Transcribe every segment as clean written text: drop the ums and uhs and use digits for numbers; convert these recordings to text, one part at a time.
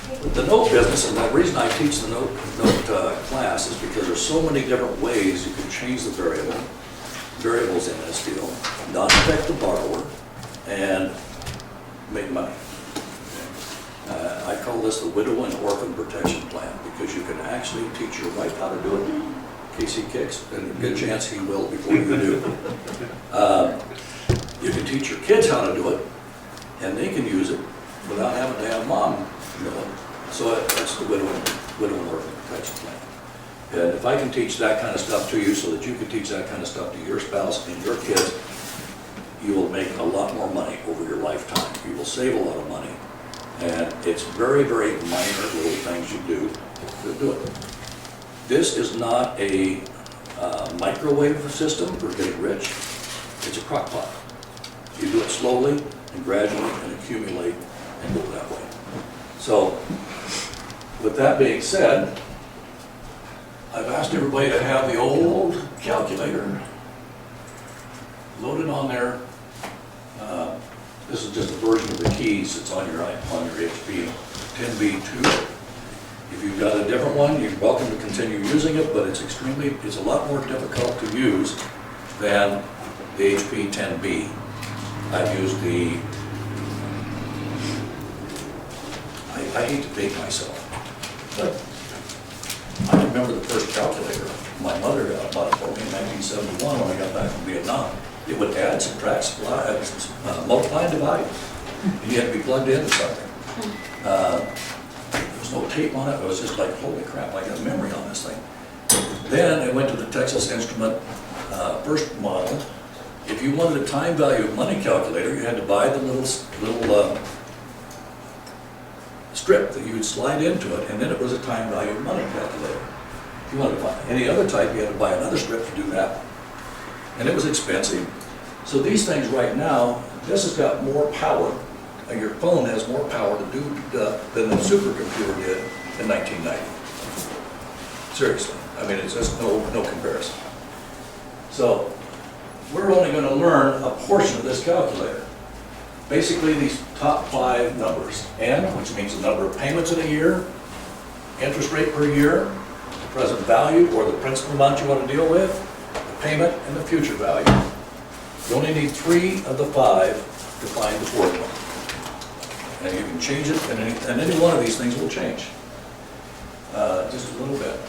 The note business, and the reason I teach the note class is because there's so many different ways you can change the variables in this deal, not affect the borrower, and make money. I call this the widow and orphan protection plan because you can actually teach your wife how to do it. In case he kicks, and a good chance he will before you do. You can teach your kids how to do it, and they can use it without having to have mom know it. So that's the widow and orphan protection plan. And if I can teach that kind of stuff to you so that you can teach that kind of stuff to your spouse and your kids, you will make a lot more money over your lifetime. You will save a lot of money. And it's very, very minor little things you do to do it. This is not a microwave system for getting rich. It's a crock pot. You do it slowly and gradually and accumulate and go that way. So, with that being said, I've asked everybody to have the old calculator loaded on there. This is just a version of the keys that's on your HP 10B2. If you've got a different one, you're welcome to continue using it, but it's a lot more difficult to use than the HP 10B. I've used the, I hate to date myself, but I remember the first calculator my mother bought it for me in 1971 when I got back from Vietnam. It would add, subtract, multiply, and divide. And you had to be plugged into something. There was no tape on it. It was just like, holy crap, I got memory on this thing. Then I went to the Texas Instrument first model. If you wanted a time value of money calculator, you had to buy the little strip that you would slide into it, and then it was a time value of money calculator. If you wanted to buy any other type, you had to buy another strip to do that. And it was expensive. So these things right now, this has got more power. Your phone has more power to do than the supercomputer did in 1990. Seriously, I mean, it's just no comparison. So we're only going to learn a portion of this calculator. Basically, these top 5 numbers. N, which means the number of payments in a year, interest rate per year, the present value or the principal amount you want to deal with, the payment, and the future value. You only need 3 of the 5 to find the 4th one. And you can change it, and any one of these things will change. Just a little bit.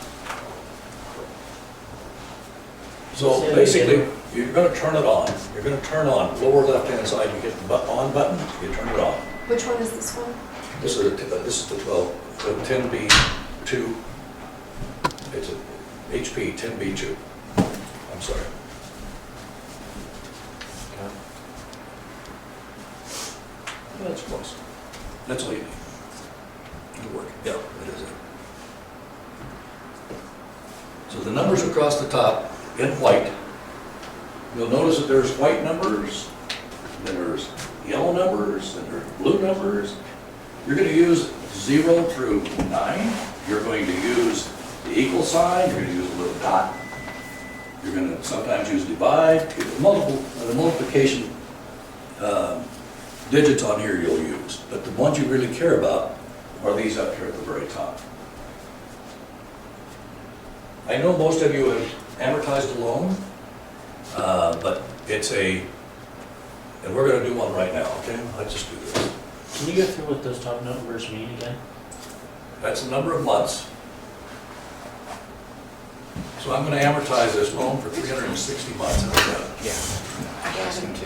So basically, you're going to turn it on. You're going to turn on. Lower left-hand side, you hit the on button, you turn it on. Which one is this one? This is the 10B2. It's a HP 10B2. I'm sorry. Well, that's close. That's all you need. It'll work. Yeah, that is it. So the numbers across the top in white. You'll notice that there's white numbers, then there's yellow numbers, then there's blue numbers. You're going to use 0 through 9. You're going to use the equal sign. You're going to use a little dot. You're going to sometimes use divide. The multiplication digits on here you'll use, but the ones you really care about are these up here at the very top. I know most of you have amortized a loan, but it's and we're going to do one right now, okay? Let's just do this. Can you go through what those top numbers mean again? That's the number of months. So I'm going to amortize this loan for 360 months.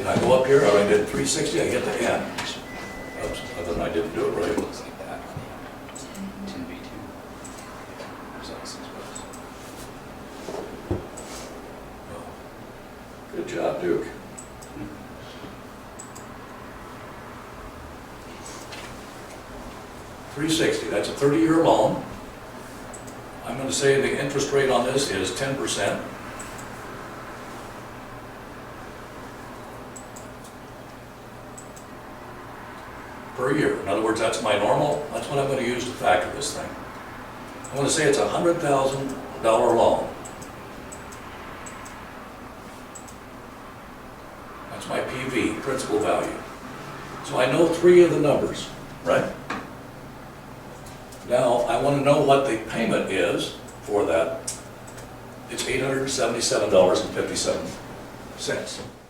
I go up here, I did 360, I get to N. Oops, other than I didn't do it right. Looks like that. 10B2. There's all 6 rows. Good job, Duke. $360, that's a 30-year loan. I'm going to say the interest rate on this is 10%. Per year. In other words, that's my normal, that's what I'm going to use to factor this thing. I'm going to say it's a $100,000 loan. That's my PV, principal value. So I know 3 of the numbers, right? want to know what the payment is for that. It's $877.57.